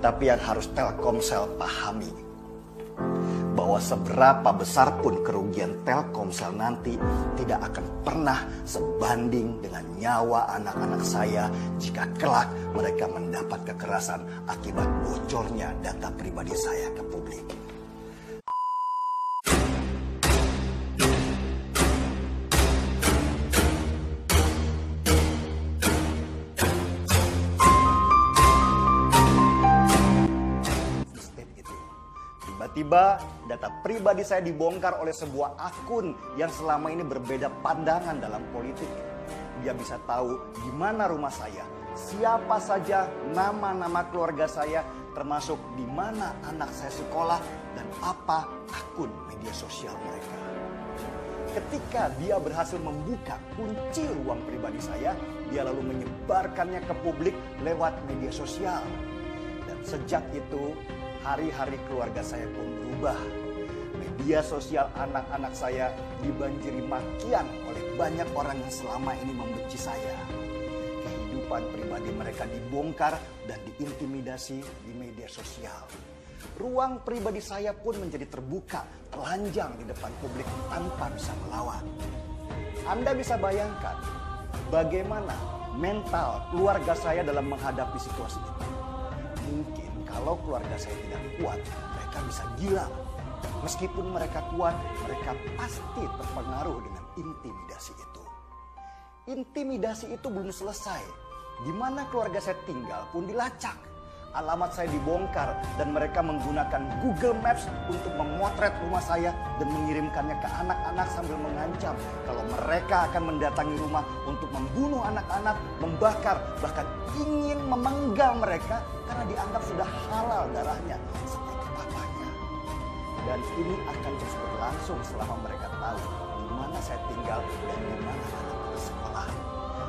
Tapi yang harus Telkomsel pahami, bahwa seberapa besar pun kerugian Telkomsel nanti tidak akan pernah sebanding dengan nyawa anak-anak saya jika kelak mereka mendapat kekerasan akibat bocornya data pribadi saya ke publik. Tiba-tiba data pribadi saya dibongkar oleh sebuah akun yang selama ini berbeda pandangan dalam politik. Dia bisa tahu di mana rumah saya, siapa saja nama-nama keluarga saya, termasuk di mana anak saya sekolah dan apa akun media sosial mereka. Ketika dia berhasil membuka kunci ruang pribadi saya, dia lalu menyebarkannya ke publik lewat media sosial. Dan sejak itu, hari-hari keluarga saya pun berubah. Media sosial anak-anak saya dibanjiri makian oleh banyak orang yang selama ini membenci saya. Kehidupan pribadi mereka dibongkar dan diintimidasi di media sosial. Ruang pribadi saya pun menjadi terbuka, telanjang di depan publik tanpa bisa melawan. Anda bisa bayangkan bagaimana mental keluarga saya dalam menghadapi situasi itu. Mungkin kalau keluarga saya tidak kuat, mereka bisa gila. Meskipun mereka kuat, mereka pasti terpengaruh dengan intimidasi itu. Intimidasi itu belum selesai. Di mana keluarga saya tinggal pun dilacak. Alamat saya dibongkar dan mereka menggunakan Google Maps untuk memotret rumah saya dan mengirimkannya ke anak-anak sambil mengancam kalau mereka akan mendatangi rumah untuk membunuh anak-anak, membakar, bahkan ingin memenggal mereka karena dianggap sudah halal darahnya seperti papanya. Dan ini akan terus berlangsung selama mereka tahu di mana saya tinggal dan di mana anak-anak sekolah.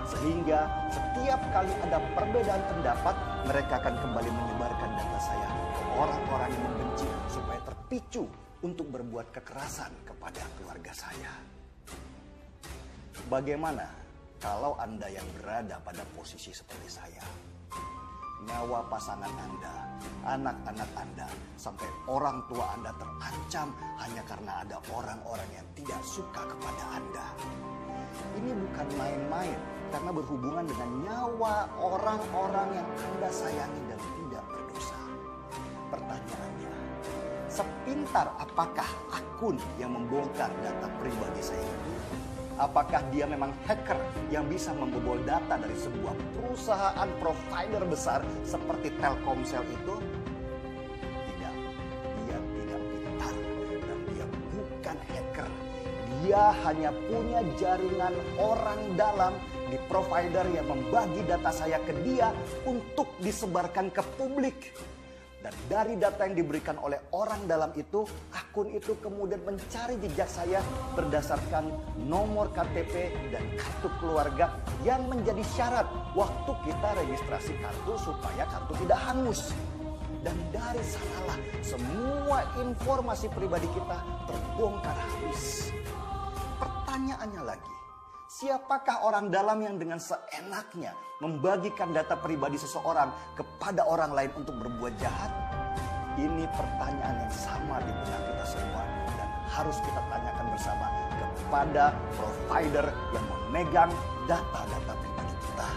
Sehingga setiap kali ada perbedaan pendapat, mereka akan kembali menyebarkan data saya ke orang-orang yang membenci supaya terpicu untuk berbuat kekerasan kepada keluarga saya. Bagaimana kalau Anda yang berada pada posisi seperti saya? Nyawa pasangan Anda, anak-anak Anda, sampai orang tua Anda terancam hanya karena ada orang-orang yang tidak suka kepada Anda. Ini bukan main-main karena berhubungan dengan nyawa orang-orang yang Anda sayangi dan tidak berdosa. Pertanyaannya, sepintar apakah akun yang membongkar data pribadi saya ini? Apakah dia memang hacker yang bisa membobol data dari sebuah perusahaan provider besar seperti Telkomsel itu? Tidak, dia tidak pintar dan dia bukan hacker. Dia hanya punya jaringan orang dalam di provider yang membagi data saya ke dia untuk disebarkan ke publik. Dan dari data yang diberikan oleh orang dalam itu, akun itu kemudian mencari jejak saya berdasarkan nomor KTP dan kartu keluarga yang menjadi syarat waktu kita registrasi kartu supaya kartu tidak hangus. Dan dari sanalah semua informasi pribadi kita terbongkar habis. Pertanyaannya lagi, siapakah orang dalam yang dengan seenaknya membagikan data pribadi seseorang kepada orang lain untuk berbuat jahat? Ini pertanyaan yang sama di benak kita semua dan harus kita tanyakan bersama kepada provider yang memegang data-data pribadi kita.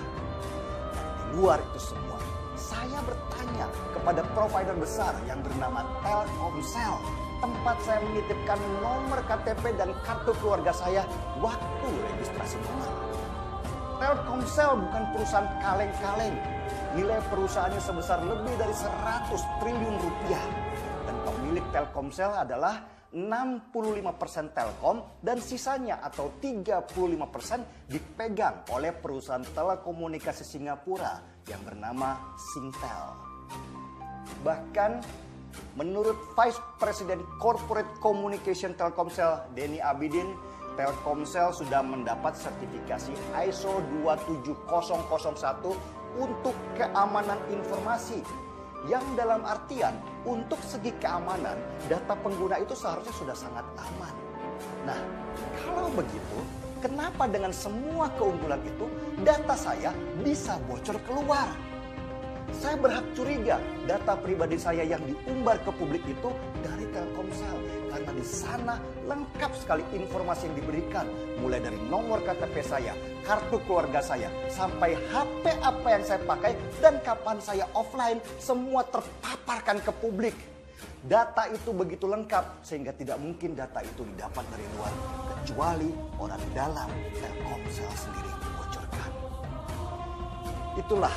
Dan di luar itu semua, saya bertanya kepada provider besar yang bernama Telkomsel, tempat saya menitipkan nomor KTP dan kartu keluarga saya waktu registrasi rumah. Telkomsel bukan perusahaan kaleng-kaleng. Nilai perusahaannya sebesar lebih dari 100 triliun rupiah. Dan pemilik Telkomsel adalah 65% Telkom dan sisanya atau 35% dipegang oleh perusahaan telekomunikasi Singapura yang bernama Singtel. Bahkan menurut Vice President Corporate Communication Telkomsel, Denny Abidin, Telkomsel sudah mendapat sertifikasi ISO 27001 untuk keamanan informasi. Yang dalam artian untuk segi keamanan data pengguna itu seharusnya sudah sangat aman. Nah, kalau begitu, kenapa dengan semua keunggulan itu data saya bisa bocor keluar? Saya berhak curiga data pribadi saya yang diumbar ke publik itu dari Telkomsel. Karena di sana lengkap sekali informasi yang diberikan. Mulai dari nomor KTP saya, kartu keluarga saya, sampai HP apa yang saya pakai dan kapan saya offline. Semua terpaparkan ke publik. Data itu begitu lengkap sehingga tidak mungkin data itu didapat dari luar. Kecuali orang dalam Telkomsel sendiri membocorkan. Itulah